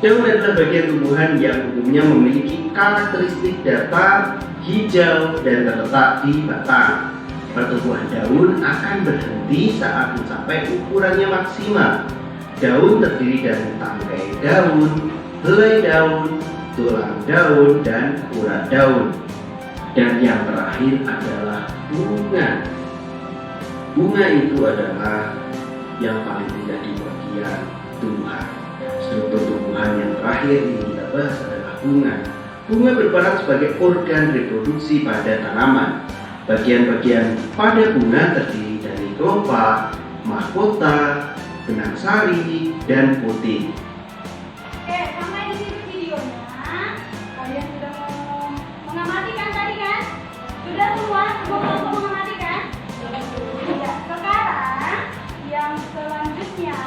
Daun adalah bagian tumbuhan yang umumnya memiliki karakteristik datar, hijau, dan terletak di batang. Pertumbuhan daun akan berhenti saat mencapai ukurannya maksimal. Daun terdiri dari tangkai daun, helai daun, tulang daun, dan urat daun. Dan yang terakhir adalah bunga. Bunga itu adalah yang paling tidak di bagian tumbuhan. Struktur tumbuhan yang terakhir yang kita bahas adalah bunga. Bunga berperan sebagai organ reproduksi pada tanaman. Bagian-bagian pada bunga terdiri dari kelopak, mahkota, benang sari, dan puting. Oke, sampai di situ videonya. Kalian sudah mau mengamati kan tadi kan? Sudah semua kelompok mengamati kan? Ya, sekarang yang selanjutnya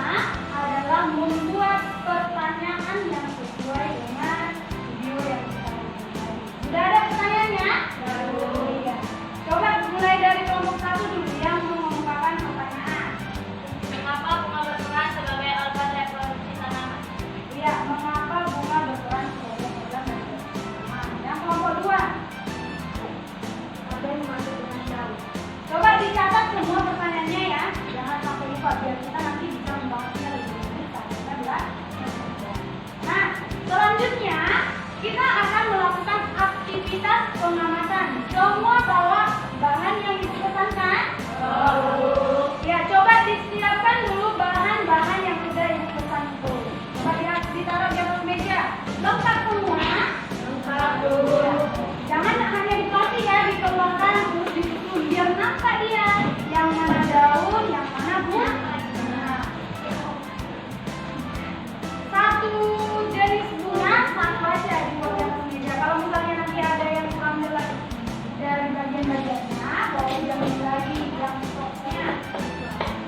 adalah membuat pertanyaan yang sesuai dengan video yang kita lakukan. Sudah ada pertanyaannya? Iya. Coba mulai dari kelompok satu dulu yang mengungkapkan pertanyaan. Mengapa bunga berperan sebagai organ reproduksi tanaman? Iya, mengapa bunga berperan sebagai organ reproduksi tanaman? Yang kelompok dua. Ada yang masuk dengan daun. Coba dicatat semua pertanyaannya ya, jangan sampai lupa biar kita nanti bisa membahasnya lebih lanjut saat kita belajar. Nah, selanjutnya kita akan melakukan aktivitas pengamatan. Semua bawa bahan yang ibu pesankan? Ya, coba disiapkan dulu bahan-bahan yang sudah ibu pesan itu. Coba lihat ditaruh di atas meja. Lengkap semua? Lengkap dulu. Jangan hanya di plastik ya, dikeluarkan terus disusun biar nampak dia. Yang mana daun, yang mana bunga. Nah, satu jenis bunga satu aja dibuat di atas meja. Kalau misalnya nanti ada yang kurang jelas dari bagian-bagiannya, boleh diambil lagi yang boxnya.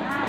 Nah,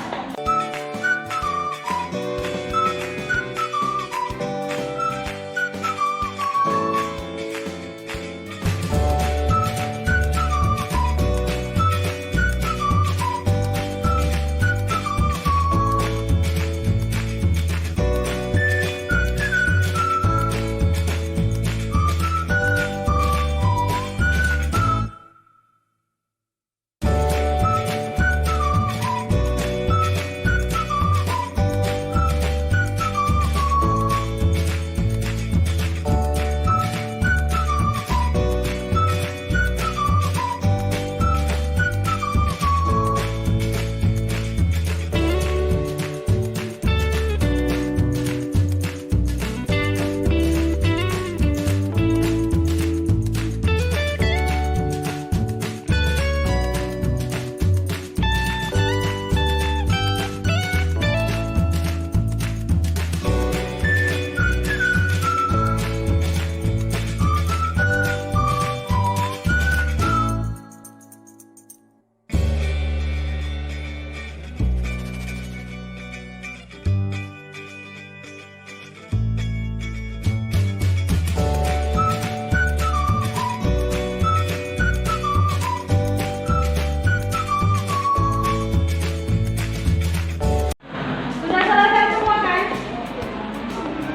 sudah selesai semua kan?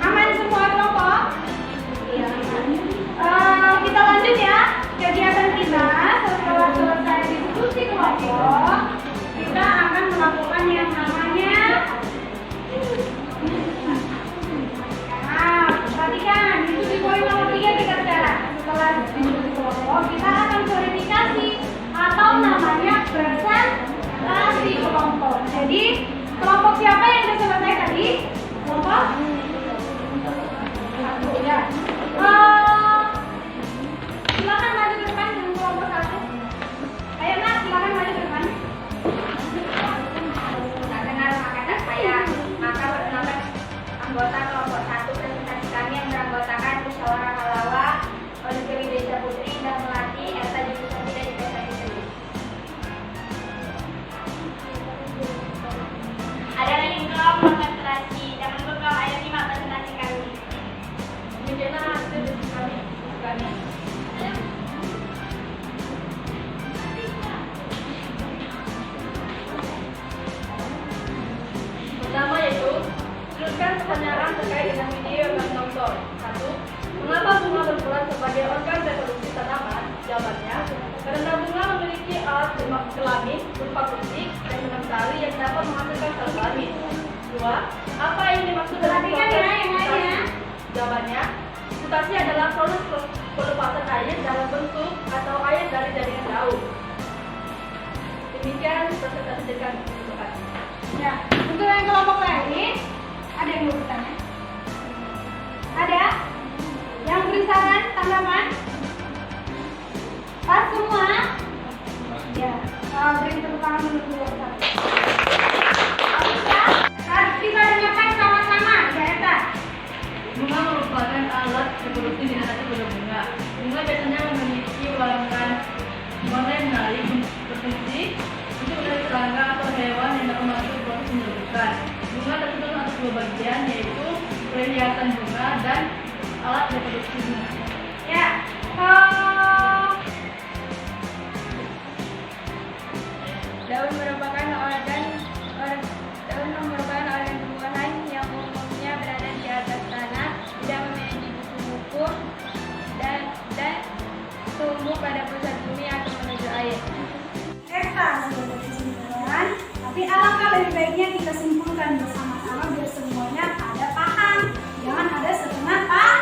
Aman semua kelompok? Iya. Kita lanjut ya kegiatan kita. Setelah selesai diskusi kelompok, kita akan melakukan yang namanya. Nah, perhatikan diskusi poin nomor 3 kita sekarang. Setelah diskusi kelompok, kita akan verifikasi atau namanya presentasi kelompok. Jadi kelompok siapa yang sudah selesai tadi? Kelompok? Satu ya. Silakan maju ke depan dengan kelompok satu. Ayo nak, silakan maju ke depan. Tak kenal makanan saya, maka perkenalkan anggota kelompok 1 presentasi kami yang beranggotakan Musyawarah Halawa, Olivia Widya Putri, Indah Melati, Elsa Jurusan Tidak di PSID Sendiri. Ada link blog konsentrasi, jangan lupa ayat dua bagian, yaitu perhiasan bunga dan alat reproduksi bunga. Ya, Daun merupakan organ tumbuhan yang umumnya berada di atas tanah, tidak memiliki buku-buku, dan tumbuh pada pusat bumi atau menuju air. sebagai kesimpulan, tapi alangkah lebih baiknya kita simpulkan bersama-sama biar semuanya ada paham. Jangan ada setengah paham.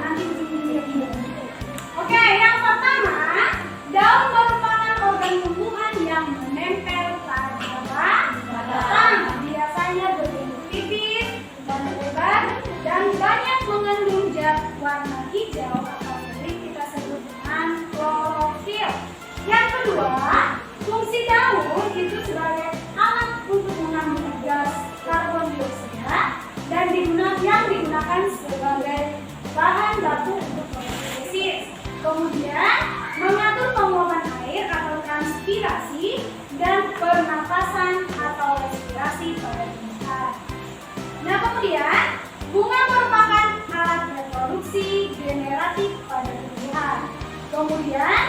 Nanti ujung-ujungnya. Oke, yang pertama, daun merupakan organ tumbuhan yang menempel pada batang. Biasanya berbentuk tipis dan lebar dan banyak mengandung zat warna hijau atau sering kita sebut dengan klorofil. Yang kedua, fungsi daun itu sebagai alat untuk mengambil gas karbon dioksida dan digunakan sebagai bahan baku untuk fotosintesis. Kemudian mengatur penguapan air atau transpirasi dan pernapasan atau respirasi pada tumbuhan. Nah, kemudian bunga merupakan alat reproduksi generatif pada tumbuhan. Kemudian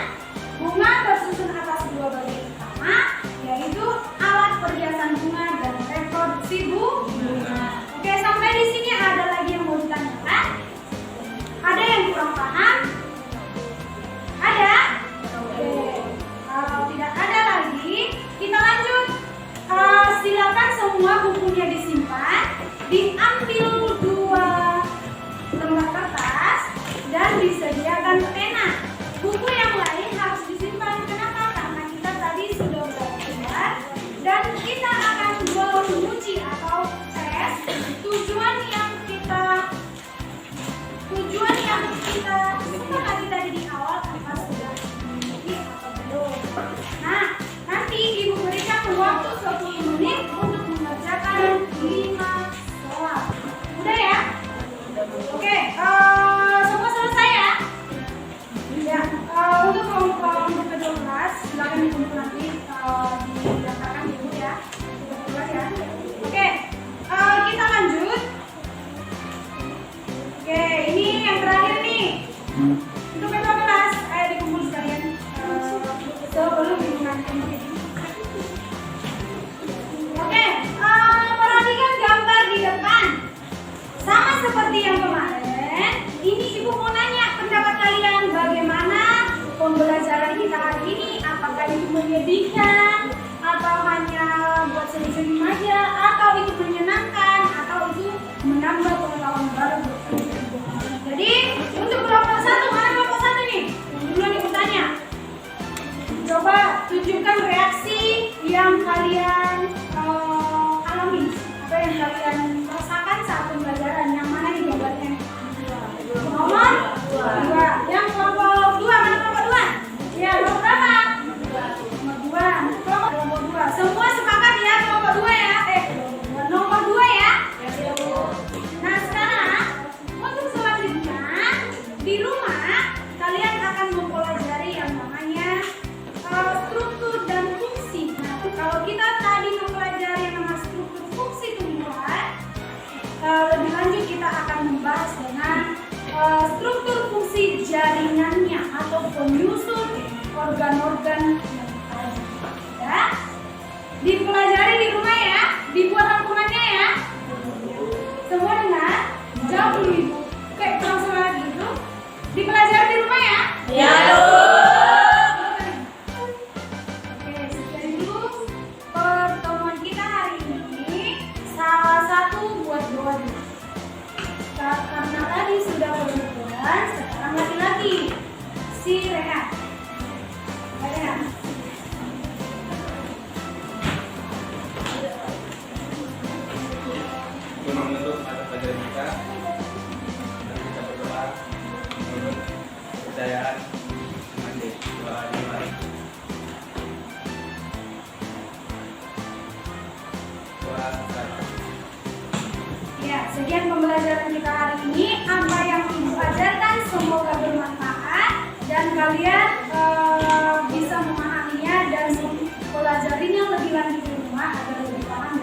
bunga tersusun atas dua bagian utama, yaitu alat perhiasan bunga dan reproduksi bunga. Oke, sampai di sini ada lagi yang mau ditanyakan? Ada yang kurang paham? Ada? Oke. Kalau tidak ada lagi, kita lanjut. Silakan semua bukunya disimpan, diambil dua lembar kertas dan disediakan pena. Buku yang lain harus disimpan. Kenapa? Karena kita tadi sudah belajar dan kita akan menguji atau tes tujuan yang kita sepakati tadi di awal, apa sudah memiliki atau belum. Nah, nanti ibu berikan waktu 10 menit untuk mengerjakan 5 soal. Udah ya? Oke, semua selesai ya? Ya, untuk kelompok kedua kelas, silakan dikumpul nanti didaftarkan ibu ya. Kelas ya. Oke, kita lanjut. Oke, ini yang terakhir nih. Untuk kedua kelas, dikumpul sekalian sebelum digunakan. Oke, perhatikan gambar di depan. Sama seperti yang kemarin, ini ibu mau nanya pendapat kalian bagaimana pembelajaran kita hari ini. Apakah itu menyedihkan, atau hanya buat sering-sering aja, atau itu menyenangkan, atau itu menambah pengetahuan baru. Jadi untuk kelompok 1, mana kelompok 1 nih? Duluan ibu tanya. Coba tunjukkan reaksi yang kalian alami atau yang kalian rasakan saat pembelajaran. Yang mana nih gambarnya? Nomor 2. Yang kelompok 2, mana kelompok 2? Ya, nomor berapa? Nomor 2. Kelompok 2. Semua sepakat ya kelompok 2 ya? Nomor 2 ya? Nah, sekarang untuk selanjutnya di rumah kalian akan mempelajari yang namanya struktur dan fungsi. Nah, kalau kita tadi mempelajari yang namanya struktur fungsi tumbuhan, lebih lanjut kita akan membahas dengan struktur fungsi jaringannya atau penyusun organ-organ yang ada. Ya, dipelajari di rumah ya, dibuat rangkumannya ya. Semua dengar? Jawab dulu ibu. Oke, langsung lagi itu. Dipelajari di rumah ya? Ya, Oke, sekian dulu pertemuan kita hari ini. Salah satu buat doa dulu. Karena tadi sudah perempuan, sekarang laki-laki. Si Rehan. Rehan. Menutup mata pelajaran kita dan kita berdoa menurut kepercayaan mandi doa dimari doa saya. Ya, sekian pembelajaran kita hari ini. Apa yang ibu ajarkan semoga bermanfaat dan kalian bisa memahaminya dan mempelajarinya lebih lanjut di rumah agar lebih paham